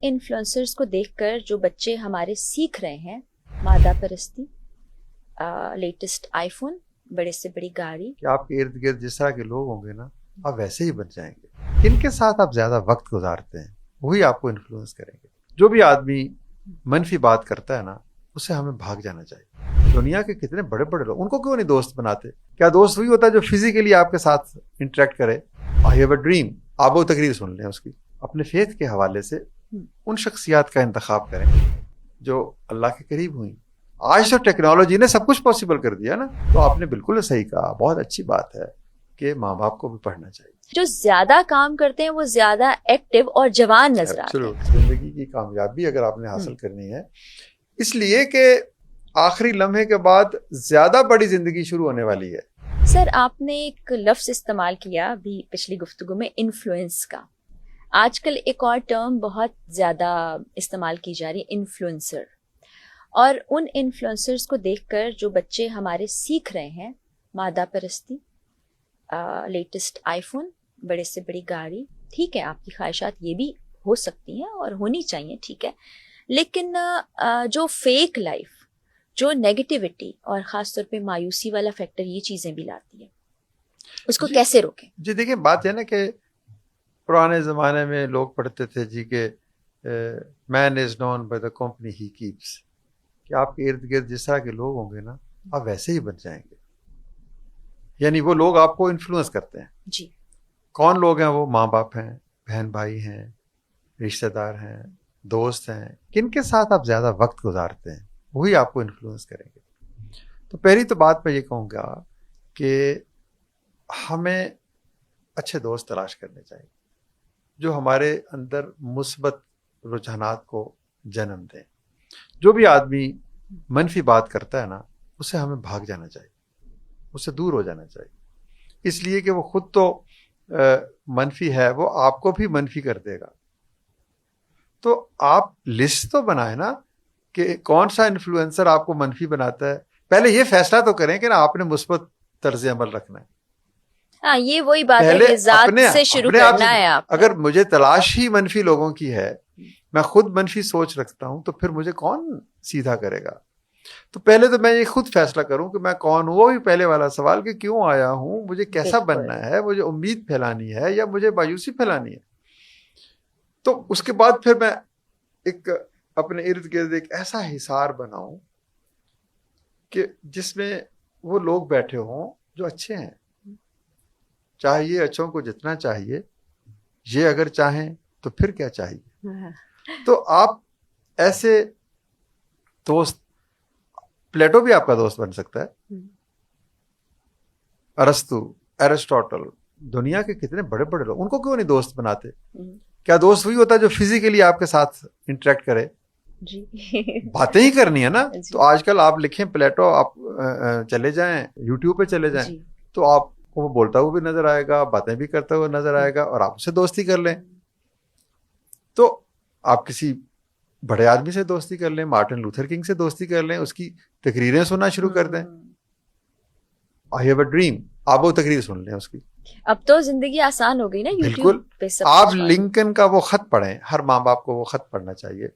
Influencers کو دیکھ کر جو بچے ہمارے سیکھ رہے ہیں مادہ پرستی، لیٹسٹ آئی فون، بڑے سے بڑی گاڑی. کہ آپ کے ارد گرد جس طرح کے لوگ ہوں گے نا آپ ویسے ہی بن جائیں گے. کن کے ساتھ آپ زیادہ وقت گزارتے ہیں وہی آپ کو انفلوئنس کریں گے. جو بھی آدمی منفی بات کرتا ہے نا اسے ہمیں بھاگ جانا چاہیے. دنیا کے کتنے بڑے بڑے لوگ، ان کو کیوں نہیں دوست بناتے؟ کیا دوست وہی ہوتا ہے جو فزیکلی آپ کے ساتھ انٹریکٹ کرے؟ آئی ہیو اے ڈریم، آپ وہ تقریر سن لیں اس کی. اپنے فیتھ کے حوالے سے ان شخصیات کا انتخاب کریں جو اللہ کے قریب ہوئیں. آج تو ٹیکنالوجی نے سب کچھ پاسبل کر دیا نا. تو آپ نے بالکل صحیح کہا، بہت اچھی بات ہے کہ ماں باپ کو بھی پڑھنا چاہیے. جو زیادہ کام کرتے ہیں وہ زیادہ ایکٹیو اور جوان نظر آتے ہیں. زندگی کی کامیابی اگر آپ نے حاصل کرنی ہے، اس لیے کہ آخری لمحے کے بعد زیادہ بڑی زندگی شروع ہونے والی ہے. سر آپ نے ایک لفظ استعمال کیا ابھی پچھلی گفتگو میں، انفلوئنس کا. آج کل ایک اور ٹرم بہت زیادہ استعمال کی جا رہی ہے، انفلوئنسر. اور ان انفلوئنسرز کو دیکھ کر جو بچے ہمارے سیکھ رہے ہیں مادہ پرستی، لیٹسٹ آئی فون، بڑے سے بڑی گاڑی. ٹھیک ہے، آپ کی خواہشات یہ بھی ہو سکتی ہیں اور ہونی چاہیے، ٹھیک ہے، لیکن جو فیک لائف، جو نیگیٹیوٹی اور خاص طور پہ مایوسی والا فیکٹر یہ چیزیں بھی لاتی ہے، اس کو کیسے روکیں؟ جی دیکھیں، بات ہے نا کہ پرانے زمانے میں لوگ پڑھتے تھے جی کہ man is known by the company he keeps. کہ آپ کے ارد گرد جس طرح کے لوگ ہوں گے نا آپ ویسے ہی بن جائیں گے. یعنی وہ لوگ آپ کو انفلوئنس کرتے ہیں. جی. کون لوگ ہیں وہ؟ ماں باپ ہیں، بہن بھائی ہیں، رشتہ دار ہیں، دوست ہیں. کن کے ساتھ آپ زیادہ وقت گزارتے ہیں وہی آپ کو انفلوئنس کریں گے. تو پہلی تو بات میں یہ کہوں گا کہ ہمیں اچھے دوست تلاش کرنے چاہیے جو ہمارے اندر مثبت رجحانات کو جنم دیں. جو بھی آدمی منفی بات کرتا ہے نا اسے ہمیں بھاگ جانا چاہیے، اس سے دور ہو جانا چاہیے. اس لیے کہ وہ خود تو منفی ہے، وہ آپ کو بھی منفی کر دے گا. تو آپ لسٹ تو بنائیں نا کہ کون سا انفلوئنسر آپ کو منفی بناتا ہے. پہلے یہ فیصلہ تو کریں کہ نا آپ نے مثبت طرز عمل رکھنا ہے. ہاں، یہ وہی بات ہے کہ ذات سے شروع کرنا ہے. آپ اگر مجھے تلاش ہی منفی لوگوں کی ہے، میں خود منفی سوچ رکھتا ہوں، تو پھر مجھے کون سیدھا کرے گا؟ تو پہلے تو میں یہ خود فیصلہ کروں کہ میں کون ہوں. وہ بھی پہلے والا سوال کہ کیوں آیا ہوں، مجھے کیسا بننا ہے، مجھے امید پھیلانی ہے یا مجھے مایوسی پھیلانی ہے. تو اس کے بعد پھر میں ایک اپنے ارد گرد ایک ایسا حصار بناؤں کہ جس میں وہ لوگ بیٹھے ہوں جو اچھے ہیں. چاہیے اچھوں کو جتنا چاہیے، یہ اگر چاہیں تو پھر کیا چاہیے. تو آپ ایسے دوست، پلیٹو بھی آپ کا دوست بن سکتا ہے، ارسطو، ایرسٹوٹل، دنیا کے کتنے بڑے بڑے لوگ، ان کو کیوں نہیں دوست بناتے؟ کیا دوست وہی ہوتا ہے جو فزیکلی آپ کے ساتھ انٹریکٹ کرے؟ جی. باتیں ہی کرنی ہے نا. تو آج کل آپ لکھیں پلیٹو، آپ چلے جائیں یوٹیوب پہ چلے جائیں تو آپ کو وہ بولتا ہوا بھی نظر آئے گا، باتیں بھی کرتا ہوا نظر آئے گا، اور آپ اسے دوستی کر لیں. تو آپ کسی بڑے آدمی سے دوستی کر لیں، مارٹن لوتھر کنگ سے دوستی کر لیں، اس کی تقریریں سننا شروع کر دیں. آئی ہیو اے ڈریم، آپ وہ تقریر سن لیں اس کی. اب تو زندگی آسان ہو گئی نا بالکل. آپ لنکن کا وہ خط پڑھیں، ہر ماں باپ کو وہ خط پڑھنا چاہیے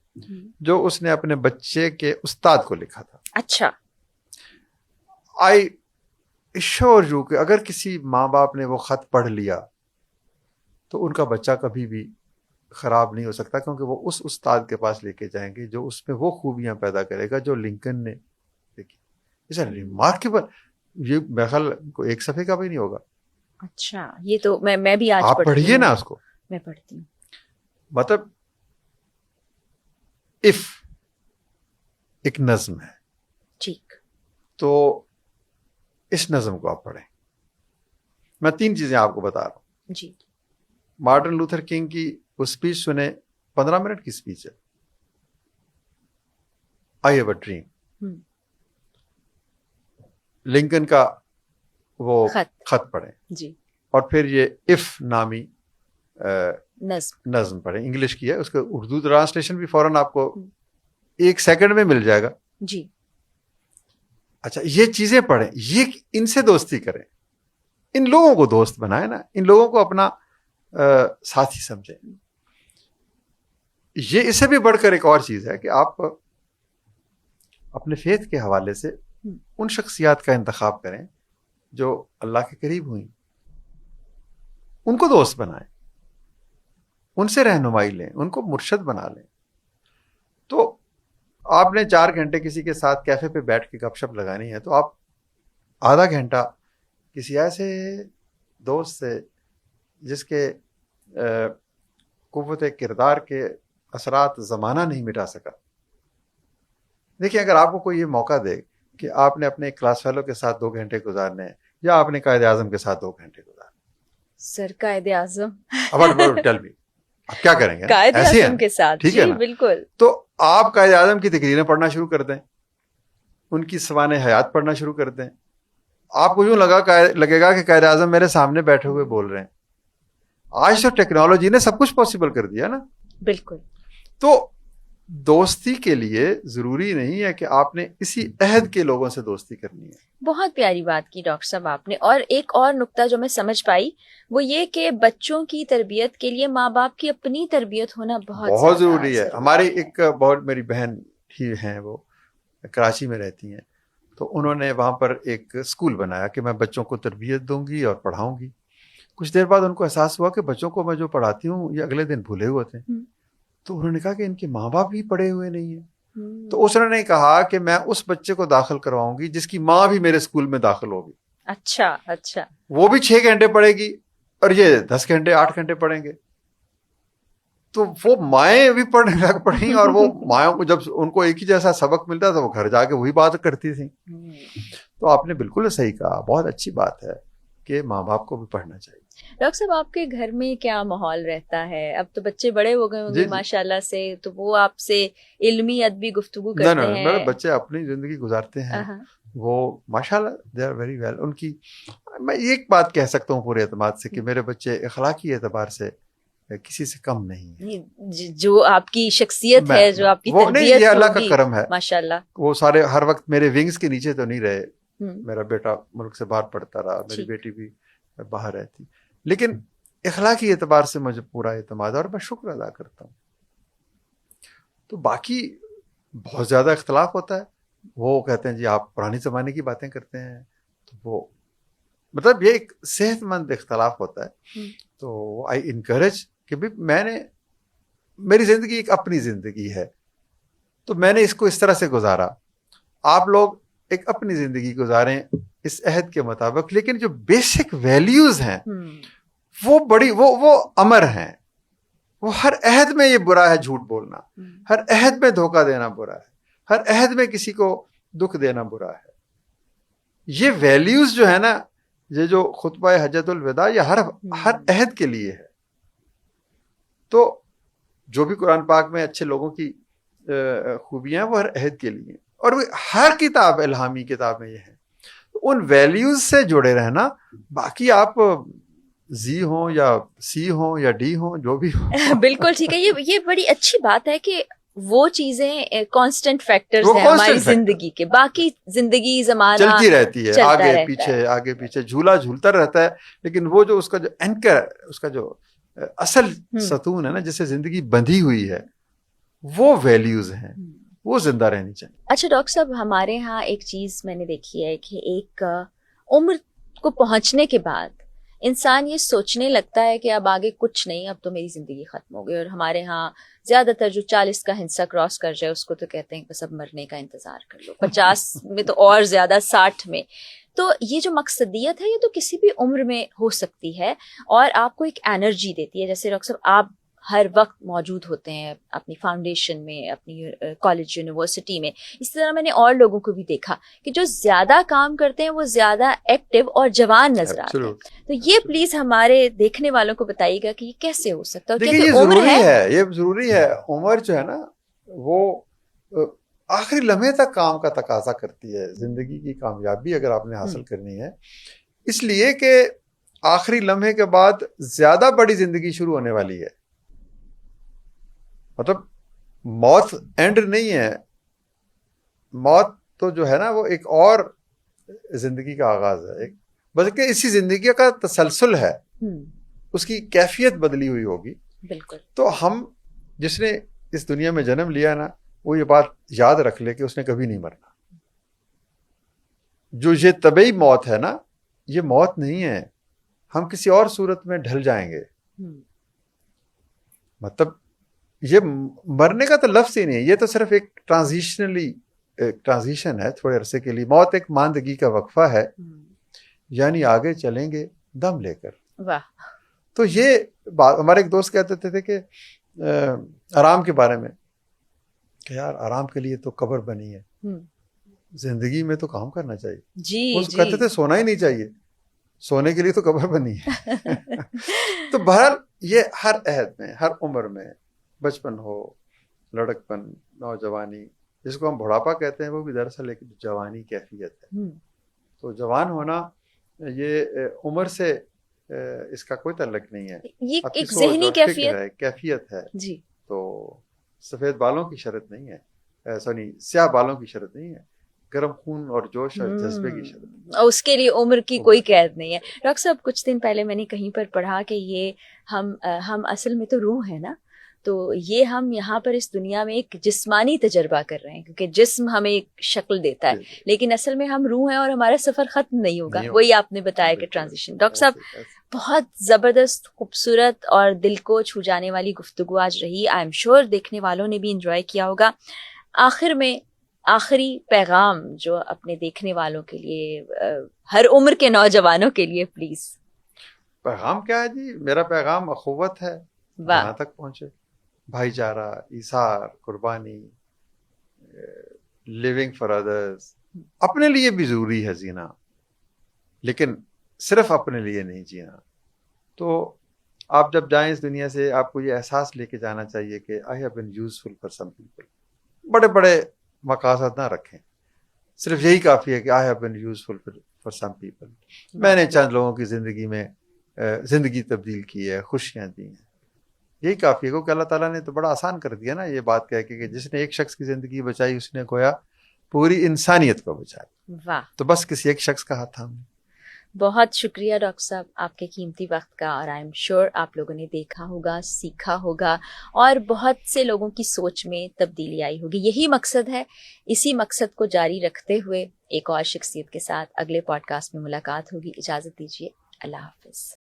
جو اس نے اپنے بچے کے استاد کو لکھا تھا. اچھا. آئی ایشور یو کہ اگر کسی ماں باپ نے وہ خط پڑھ لیا تو ان کا بچہ کبھی بھی خراب نہیں ہو سکتا، کیونکہ وہ اس استاد کے پاس لے کے جائیں گے جو اس میں وہ خوبیاں پیدا کرے گا جو لنکن نے دیکھی. اس ریمارکیبل. یہ میرے خیال کو ایک صفحے کا بھی نہیں ہوگا. اچھا، یہ تو میں بھی آج آپ پڑھیے نا اس کو. میں پڑھتی ہوں. مطلب اف ایک نظم ہے، ٹھیک، تو اس نظم کو آپ پڑھیں. میں 3 چیزیں آپ کو بتا رہا ہوں. جی. مارٹن لوتھر کنگ کی وہ اسپیچ سنیں، 15 منٹ کی اسپیچ ہے، I have a dream. Lincoln کا وہ خط پڑھیں. جی. اور پھر یہ اف نامی نظم پڑھیں. انگلش کی ہے، اس کا اردو ٹرانسلیشن بھی فوراً آپ کو 1 سیکنڈ میں مل جائے گا. جی. اچھا، یہ چیزیں پڑھیں، یہ ان سے دوستی کریں، ان لوگوں کو دوست بنائیں نا، ان لوگوں کو اپنا ساتھی سمجھیں. یہ اس سے بھی بڑھ کر ایک اور چیز ہے کہ آپ اپنے فیتھ کے حوالے سے ان شخصیات کا انتخاب کریں جو اللہ کے قریب ہوئیں، ان کو دوست بنائیں، ان سے رہنمائی لیں، ان کو مرشد بنا لیں. تو آپ نے 4 گھنٹے کسی کے ساتھ کیفے پہ بیٹھ کے گپ شپ لگانی ہے، تو آپ آدھا گھنٹہ کسی ایسے دوست سے جس کے قوت کردار کے اثرات زمانہ نہیں مٹا سکا. دیکھیں اگر آپ کو کوئی یہ موقع دے کہ آپ نے اپنے کلاس فیلو کے ساتھ 2 گھنٹے گزارنے ہیں یا آپ نے قائد اعظم کے ساتھ 2 گھنٹے گزارنے، سر قائد اعظم ٹیل می آپ کیا کریں گے؟ قائد ایسے اعظم کے ساتھ، ٹھیک ہے جی نا؟ بالکل. تو آپ قائد اعظم کی تقریریں پڑھنا شروع کر دیں، ان کی سوانح حیات پڑھنا شروع کر دیں. آپ کو یوں لگے گا کہ قائد اعظم میرے سامنے بیٹھے ہوئے بول رہے ہیں. آج تو ٹیکنالوجی نے سب کچھ پاسبل کر دیا نا. بالکل. تو دوستی کے لیے ضروری نہیں ہے کہ آپ نے اسی عہد کے لوگوں سے دوستی کرنی ہے. بہت پیاری بات کی ڈاکٹر صاحب آپ نے. اور ایک اور نقطہ جو میں سمجھ پائی وہ یہ کہ بچوں کی تربیت کے لیے ماں باپ کی اپنی تربیت ہونا بہت ضروری ہے. ہماری ایک بہت میری بہن ہی ہیں، وہ کراچی میں رہتی ہیں، تو انہوں نے وہاں پر ایک اسکول بنایا کہ میں بچوں کو تربیت دوں گی اور پڑھاؤں گی. کچھ دیر بعد ان کو احساس ہوا کہ بچوں کو میں جو پڑھاتی ہوں یہ اگلے دن بھولے ہوئے تھے. تو انہوں نے کہا کہ ان کے ماں باپ بھی پڑھے ہوئے نہیں ہیں. تو اس نے کہا کہ میں اس بچے کو داخل کرواؤں گی جس کی ماں بھی میرے اسکول میں داخل ہوگی. اچھا. وہ بھی 6 گھنٹے پڑھے گی اور یہ 10 گھنٹے 8 گھنٹے پڑھیں گے. تو وہ مائیں بھی پڑھنے لگ پڑیں، اور وہ مائوں کو جب ان کو ایک ہی جیسا سبق ملتا تو وہ گھر جا کے وہی بات کرتی تھیں. تو آپ نے بالکل صحیح کہا، بہت اچھی بات ہے کہ ماں باپ کو بھی پڑھنا چاہیے. ڈاکٹر صاحب آپ کے گھر میں کیا ماحول رہتا ہے؟ اب تو بچے بڑے ہو گئے ہوں گے ماشاء اللہ سے، تو وہ آپ سے علمی ادبی گفتگو کرتے ہیں؟ میرے بچے اپنی زندگی گزارتے ہیں، وہ ماشاء اللہ دے آر ویری ویل. ان کی میں ایک بات کہہ سکتا ہوں پورے اعتماد سے کہ میرے بچے اخلاقی اعتبار سے کسی سے کم نہیں ہیں. جو آپ کی شخصیت ہے، جو آپ کی تربیت، یہ اللہ کا کرم ہے ماشاء اللہ. وہ سارے ہر وقت میرے ونگز کے نیچے تو نہیں رہے. میرا بیٹا ملک سے باہر پڑھتا رہا، میری بیٹی بھی باہر رہتی، لیکن اخلاقی اعتبار سے مجھے پورا اعتماد ہے اور میں شکر ادا کرتا ہوں. تو باقی بہت زیادہ اختلاف ہوتا ہے. وہ کہتے ہیں جی آپ پرانے زمانے کی باتیں کرتے ہیں، تو وہ مطلب یہ ایک صحت مند اختلاف ہوتا ہے. تو آئی انکریج کہ میری زندگی ایک اپنی زندگی ہے، تو میں نے اس کو اس طرح سے گزارا. آپ لوگ ایک اپنی زندگی گزاریں اس عہد کے مطابق، لیکن جو بیسک ویلیوز ہیں وہ امر ہیں. وہ ہر عہد میں یہ برا ہے جھوٹ بولنا، ہر عہد میں دھوکہ دینا برا ہے، ہر عہد میں کسی کو دکھ دینا برا ہے. یہ ویلیوز جو ہے نا، یہ جو خطبہ حجۃ الوداع، یہ ہر عہد کے لیے ہے. تو جو بھی قرآن پاک میں اچھے لوگوں کی خوبیاں ہیں وہ ہر عہد کے لیے، اور ہر کتاب الہامی کتاب میں یہ ہے. ان ویلیوز سے جڑے رہنا. باقی آپ زی ہوں یا سی ہوں یا ڈی ہوں، جو بھی ہو. بالکل ٹھیک ہے. یہ بڑی اچھی بات ہے کہ وہ چیزیں کانسٹنٹ فیکٹرز ہیں ہماری زندگی کے. باقی زندگی زمانہ چلتی رہتی ہے، آگے پیچھے جھولا جھولتا رہتا ہے، لیکن وہ جو اس کا جو اینکر ہے، اس کا جو اصل ستون ہے نا جس سے زندگی بندھی ہوئی ہے، وہ ویلیوز ہیں، وہ زندہ رہنی چاہیے. اچھا ڈاکٹر صاحب، ہمارے ہاں ایک چیز میں نے دیکھی ہے کہ ایک عمر کو پہنچنے کے بعد انسان یہ سوچنے لگتا ہے کہ اب آگے کچھ نہیں، اب تو میری زندگی ختم ہو گئی. اور ہمارے ہاں زیادہ تر جو 40 کا ہنسا کراس کر جائے اس کو تو کہتے ہیں بس اب مرنے کا انتظار کر لو. 50 میں تو اور زیادہ، 60 میں. تو یہ جو مقصدیت ہے یہ تو کسی بھی عمر میں ہو سکتی ہے اور آپ کو ایک انرجی دیتی ہے. جیسے ڈاکٹر صاحب آپ ہر وقت موجود ہوتے ہیں اپنی فاؤنڈیشن میں، اپنی کالج یونیورسٹی میں. اس طرح میں نے اور لوگوں کو بھی دیکھا کہ جو زیادہ کام کرتے ہیں وہ زیادہ ایکٹیو اور جوان نظر آتے ہیں. تو یہ پلیز ہمارے دیکھنے والوں کو بتائیے گا کہ یہ کیسے ہو سکتا ہے. دیکھیے یہ ضروری ہے. عمر جو ہے نا وہ آخری لمحے تک کام کا تقاضا کرتی ہے. زندگی کی کامیابی اگر آپ نے حاصل کرنی ہے، اس لیے کہ آخری لمحے کے بعد زیادہ بڑی زندگی شروع ہونے والی ہے. مطلب موت اینڈ نہیں ہے، موت تو جو ہے نا وہ ایک اور زندگی کا آغاز ہے، بلکہ اسی زندگی کا تسلسل ہے. اس کی کیفیت بدلی ہوئی ہوگی. بالکل. تو ہم جس نے اس دنیا میں جنم لیا نا وہ یہ بات یاد رکھ لے کہ اس نے کبھی نہیں مرنا. جو یہ طبعی موت ہے نا یہ موت نہیں ہے, ہم کسی اور صورت میں ڈھل جائیں گے. مطلب یہ مرنے کا تو لفظ ہی نہیں ہے, یہ تو صرف ایک ٹرانزیشن ہے تھوڑے عرصے کے لیے. موت ایک ماندگی کا وقفہ ہے, یعنی آگے چلیں گے دم لے کر. واہ. تو یہ بات ہمارے ایک دوست کہتے تھے کہ آرام کے بارے میں کہ یار آرام کے لیے تو قبر بنی ہے, زندگی میں تو کام کرنا چاہیے. جی کہتے تھے سونا ہی نہیں چاہیے, سونے کے لیے تو قبر بنی ہے. تو بہرحال یہ ہر عہد میں, ہر عمر میں, بچپن ہو, لڑکپن, نوجوانی, جس کو ہم بڑھاپا کہتے ہیں وہ بھی دراصل ایک جوانی کیفیت ہے. تو جوان ہونا یہ عمر سے اس کا کوئی تعلق نہیں ہے, یہ ایک ذہنی کیفیت ہے. جی. تو سفید بالوں کی شرط نہیں ہے, سیاہ بالوں کی شرط نہیں ہے, گرم خون اور جوش اور جذبے کی شرط. اور اس کے لیے عمر کی کوئی قید نہیں ہے. ڈاکٹر صاحب کچھ دن پہلے میں نے کہیں پر پڑھا کہ یہ ہم اصل میں تو روح ہے نا, تو یہ ہم یہاں پر اس دنیا میں ایک جسمانی تجربہ کر رہے ہیں کیونکہ جسم ہمیں ایک شکل دیتا ہے, لیکن اصل میں ہم روح ہیں اور ہمارا سفر ختم نہیں ہوگا. وہی آپ نے بتایا کہ ٹرانزیشن. ڈاکٹر صاحب بہت زبردست, خوبصورت اور دل کو چھو جانے والی گفتگو آج رہی. آئی ایم شیور دیکھنے والوں نے بھی انجوائے کیا ہوگا. آخر میں آخری پیغام جو اپنے دیکھنے والوں کے لیے, ہر عمر کے نوجوانوں کے لیے پلیز. پیغام کیا ہے جی, میرا پیغام اخوت ہے, وہاں تک پہنچے. بھائی چارہ, ایثار, قربانی, لیونگ فار ادرس. اپنے لیے بھی ضروری ہے جینا, لیکن صرف اپنے لیے نہیں جینا. تو آپ جب جائیں اس دنیا سے آپ کو یہ احساس لے کے جانا چاہیے کہ I have been useful for some people. بڑے بڑے مقاصد نہ رکھیں, صرف یہی کافی ہے کہ I have been useful for some people. میں نے چند لوگوں کی زندگی میں زندگی تبدیل کی ہے, خوشیاں دی ہیں, یہی کافی ہے. کیونکہ اللہ تعالیٰ نے تو بڑا آسان کر دیا نا یہ بات کہہ کے کہ جس نے ایک شخص کی زندگی بچائی اس نے گویا پوری انسانیت کو بچایا. واہ. تو بس کسی ایک شخص کا ہاتھ تھام. بہت شکریہ ڈاکٹر صاحب آپ کے قیمتی وقت کا, اور آئی ایم شیور آپ لوگوں نے دیکھا ہوگا, سیکھا ہوگا, اور بہت سے لوگوں کی سوچ میں تبدیلی آئی ہوگی. یہی مقصد ہے. اسی مقصد کو جاری رکھتے ہوئے ایک اور شخصیت کے ساتھ اگلے پوڈ کاسٹ میں ملاقات ہوگی. اجازت دیجیے, اللہ حافظ.